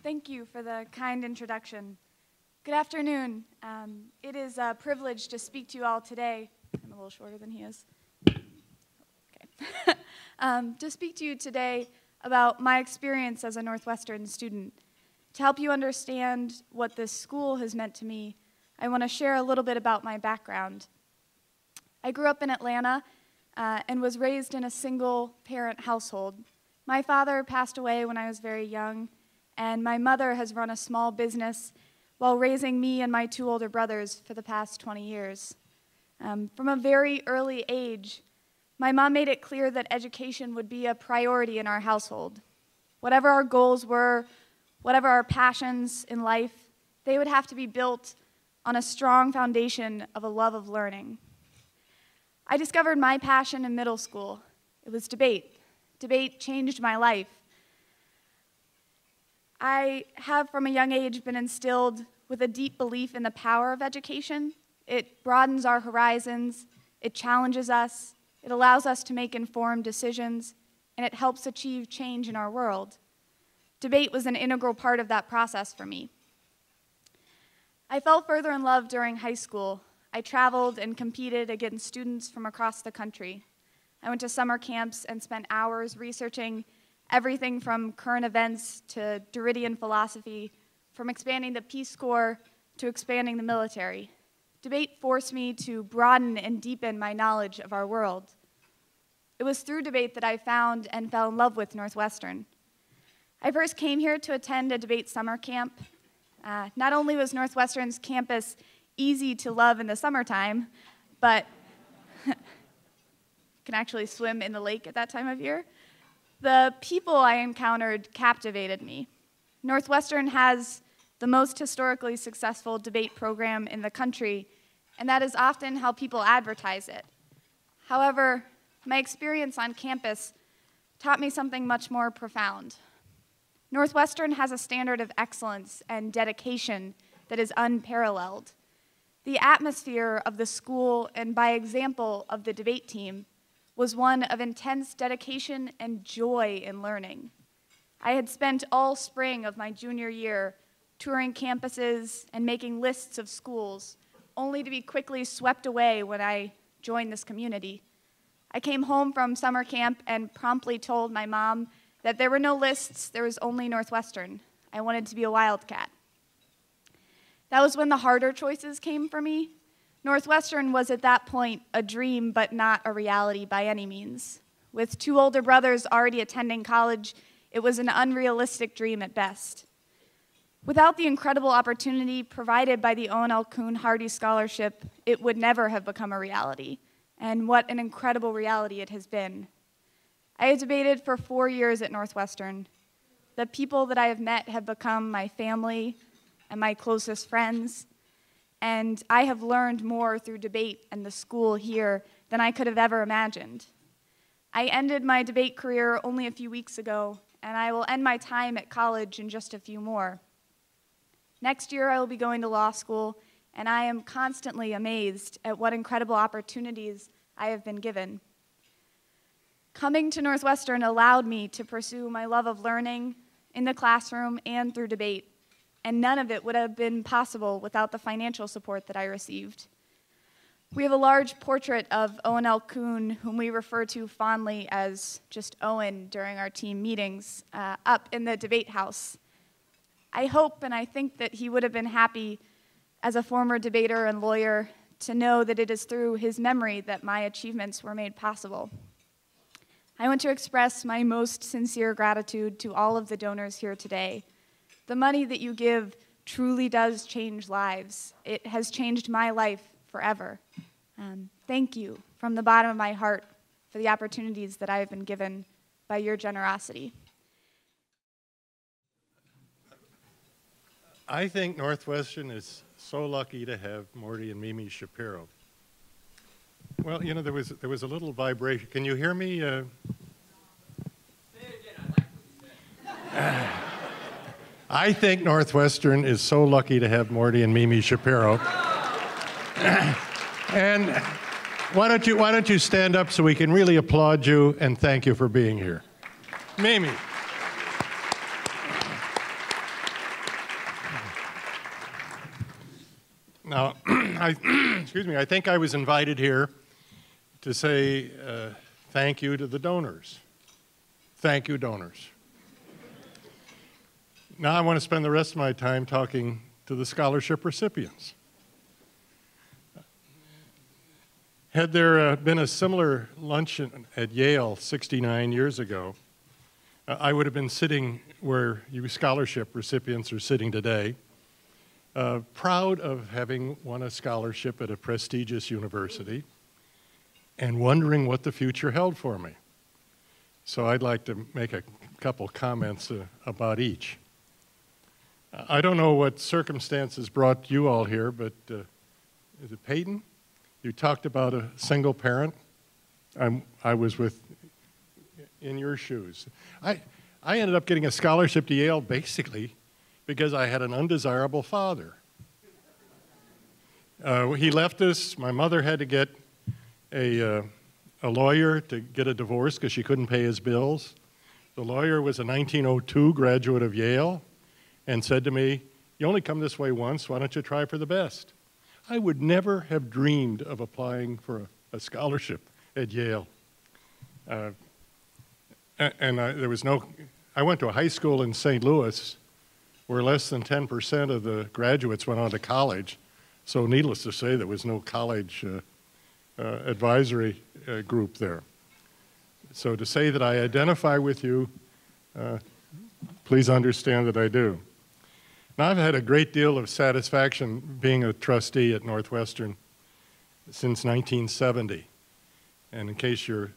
Thank you for the kind introduction. Good afternoon. It is a privilege to speak to you all today. I'm a little shorter than he is. Okay. To speak to you today about my experience as a Northwestern student. To help you understand what this school has meant to me, I want to share a little bit about my background. I grew up in Atlanta and was raised in a single-parent household. My father passed away when I was very young, and my mother has run a small business while raising me and my two older brothers for the past 20 years. From a very early age, my mom made it clear that education would be a priority in our household. Whatever our goals were, whatever our passions in life, they would have to be built on a strong foundation of a love of learning. I discovered my passion in middle school. It was debate. Debate changed my life. I have, from a young age, been instilled with a deep belief in the power of education. It broadens our horizons, it challenges us, it allows us to make informed decisions, and it helps achieve change in our world. Debate was an integral part of that process for me. I fell further in love during high school. I traveled and competed against students from across the country. I went to summer camps and spent hours researching everything from current events to Derridian philosophy, from expanding the Peace Corps to expanding the military. Debate forced me to broaden and deepen my knowledge of our world. It was through debate that I found and fell in love with Northwestern. I first came here to attend a debate summer camp. Not only was Northwestern's campus easy to love in the summertime, but you can actually swim in the lake at that time of year. The people I encountered captivated me. Northwestern has the most historically successful debate program in the country, and that is often how people advertise it. However, my experience on campus taught me something much more profound. Northwestern has a standard of excellence and dedication that is unparalleled. The atmosphere of the school, and by example of the debate team, was one of intense dedication and joy in learning. I had spent all spring of my junior year touring campuses and making lists of schools, only to be quickly swept away when I joined this community. I came home from summer camp and promptly told my mom that there were no lists, there was only Northwestern. I wanted to be a wildcat. That was when the harder choices came for me. Northwestern was at that point a dream, but not a reality by any means. With two older brothers already attending college, it was an unrealistic dream at best. Without the incredible opportunity provided by the O&L Kuhn Hardy Scholarship, it would never have become a reality. And what an incredible reality it has been. I have debated for 4 years at Northwestern. The people that I have met have become my family and my closest friends. And I have learned more through debate and the school here than I could have ever imagined. I ended my debate career only a few weeks ago, and I will end my time at college in just a few more. Next year, I will be going to law school, and I am constantly amazed at what incredible opportunities I have been given. Coming to Northwestern allowed me to pursue my love of learning in the classroom and through debate, and none of it would have been possible without the financial support that I received. We have a large portrait of O&L Kuhn, whom we refer to fondly as just Owen during our team meetings, up in the debate house. I hope and I think that he would have been happy as a former debater and lawyer to know that it is through his memory that my achievements were made possible. I want to express my most sincere gratitude to all of the donors here today. The money that you give truly does change lives. It has changed my life forever. Thank you from the bottom of my heart for the opportunities that I have been given by your generosity. I think Northwestern is so lucky to have Morty and Mimi Schapiro. Well, you know, there was a little vibration. Can you hear me? Say it again. I like what you said. I think Northwestern is so lucky to have Morty and Mimi Schapiro. And why don't you stand up so we can really applaud you and thank you for being here. Mimi. Now, excuse me, I think I was invited here to say thank you to the donors. Thank you, donors. Now I want to spend the rest of my time talking to the scholarship recipients. Had there been a similar luncheon at Yale 69 years ago, I would have been sitting where you scholarship recipients are sitting today, proud of having won a scholarship at a prestigious university and wondering what the future held for me. So I'd like to make a couple comments about each. I don't know what circumstances brought you all here, but is it Peyton? You talked about a single parent. I was in your shoes. I ended up getting a scholarship to Yale basically because I had an undesirable father. He left us. My mother had to get a lawyer to get a divorce because she couldn't pay his bills. The lawyer was a 1902 graduate of Yale and said to me, "You only come this way once, why don't you try for the best?" I would never have dreamed of applying for a scholarship at Yale. I went to a high school in St. Louis where less than 10% of the graduates went on to college. So needless to say, there was no college advisory group there. So to say that I identify with you, please understand that I do. Now, I've had a great deal of satisfaction being a trustee at Northwestern since 1970. And in case your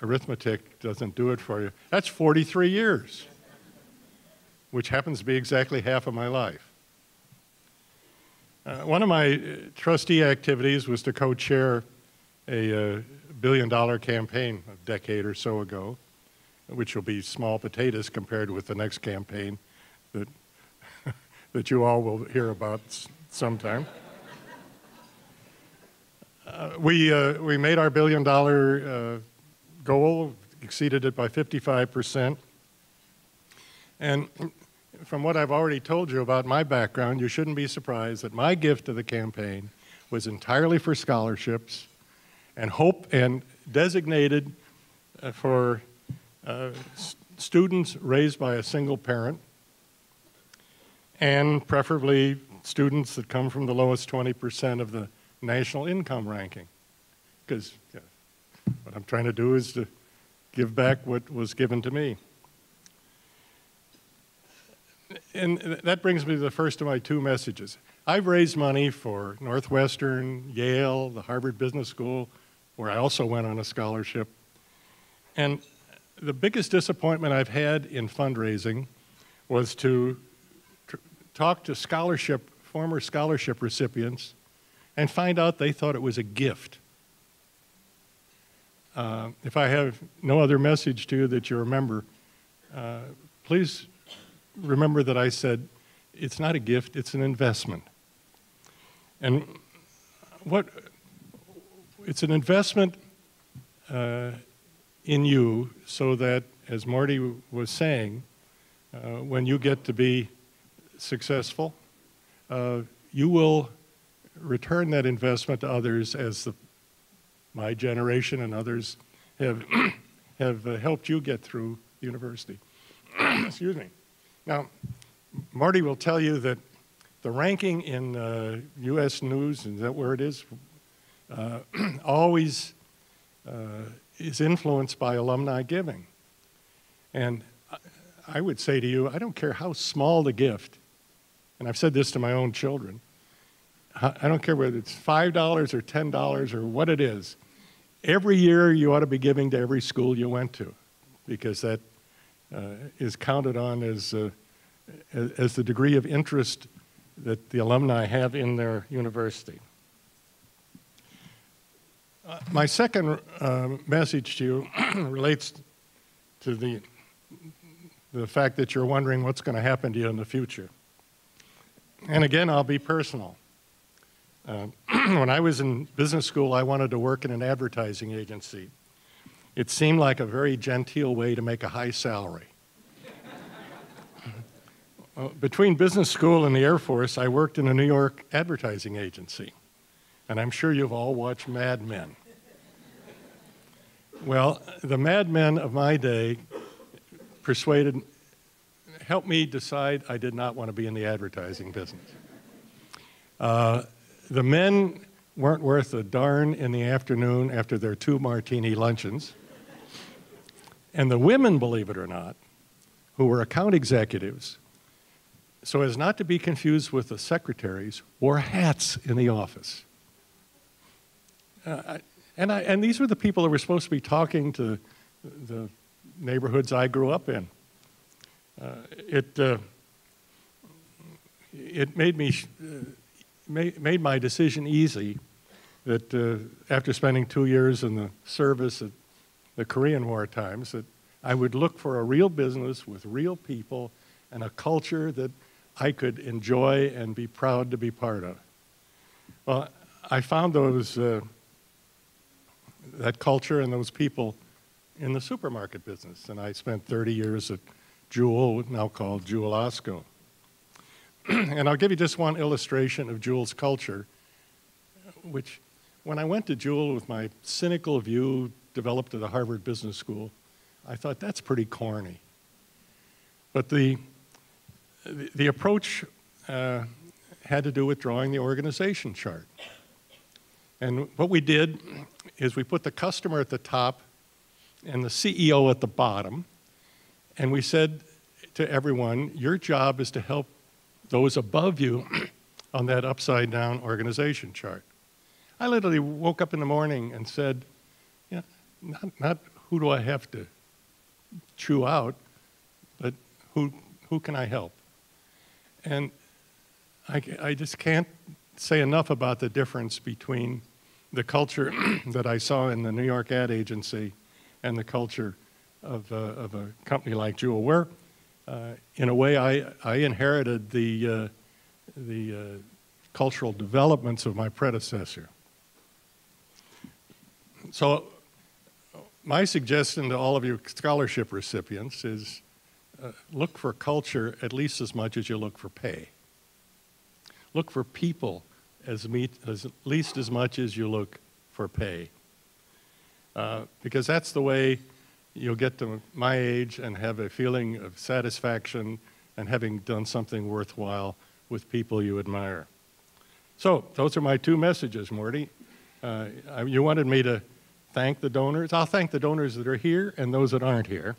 arithmetic doesn't do it for you, that's 43 years, which happens to be exactly half of my life. One of my trustee activities was to co-chair a billion-dollar campaign a decade or so ago, which will be small potatoes compared with the next campaign that you all will hear about sometime. We made our billion-dollar goal, exceeded it by 55%. And from what I've already told you about my background, you shouldn't be surprised that my gift to the campaign was entirely for scholarships and designated for students raised by a single parent, and preferably students that come from the lowest 20% of the national income ranking. Because what I'm trying to do is to give back what was given to me. And that brings me to the first of my two messages. I've raised money for Northwestern, Yale, the Harvard Business School, where I also went on a scholarship. And the biggest disappointment I've had in fundraising was to talk to former scholarship recipients and find out they thought it was a gift. If I have no other message to you that you remember, please remember that I said it's not a gift, it's an investment. And it's an investment in you so that, as Marty was saying, when you get to be successful, you will return that investment to others as my generation and others have helped you get through university. Excuse me. Now, Marty will tell you that the ranking in U.S. News, is that where it is, always is influenced by alumni giving. And I would say to you, I don't care how small the gift, and I've said this to my own children, I don't care whether it's $5 or $10 or what it is, every year you ought to be giving to every school you went to, because that is counted on as the degree of interest that the alumni have in their university. My second message to you relates to the fact that you're wondering what's going to happen to you in the future. And again, I'll be personal. When I was in business school, I wanted to work in an advertising agency. It seemed like a very genteel way to make a high salary. Between business school and the Air Force, I worked in a New York advertising agency. And I'm sure you've all watched Mad Men. Well, the Mad Men of my day helped me decide I did not want to be in the advertising business. The men weren't worth a darn in the afternoon after their 2 martini luncheons. And the women, believe it or not, who were account executives, so as not to be confused with the secretaries, wore hats in the office. And these were the people that were supposed to be talking to the neighborhoods I grew up in. It made my decision easy that after spending 2 years in the service at the Korean War times, that I would look for a real business with real people and a culture that I could enjoy and be proud to be part of. Well, I found that culture and those people in the supermarket business, and I spent 30 years at Jewel, now called Jewel Osco. And I'll give you just one illustration of Jewel's culture, which when I went to Jewel with my cynical view developed at the Harvard Business School, I thought that's pretty corny. But the approach had to do with drawing the organization chart. And what we did is we put the customer at the top and the CEO at the bottom, and we said to everyone, your job is to help those above you on that upside-down organization chart. I literally woke up in the morning and said, yeah, not who do I have to chew out, but who can I help? And I just can't say enough about the difference between the culture that I saw in the New York ad agency and the culture of a company like Jewel, where in a way I inherited the cultural developments of my predecessor. So my suggestion to all of you scholarship recipients is look for culture at least as much as you look for pay. Look for people at least as much as you look for pay. Because that's the way you'll get to my age and have a feeling of satisfaction and having done something worthwhile with people you admire. So those are my 2 messages, Morty. You wanted me to thank the donors. I'll thank the donors that are here and those that aren't here.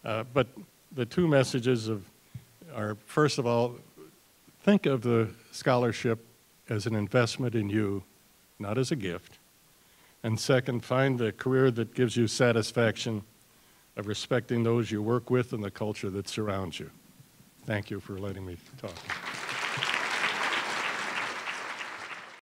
But the 2 messages are, first of all, think of the scholarship as an investment in you, not as a gift. And second, find the career that gives you satisfaction of respecting those you work with and the culture that surrounds you. Thank you for letting me talk.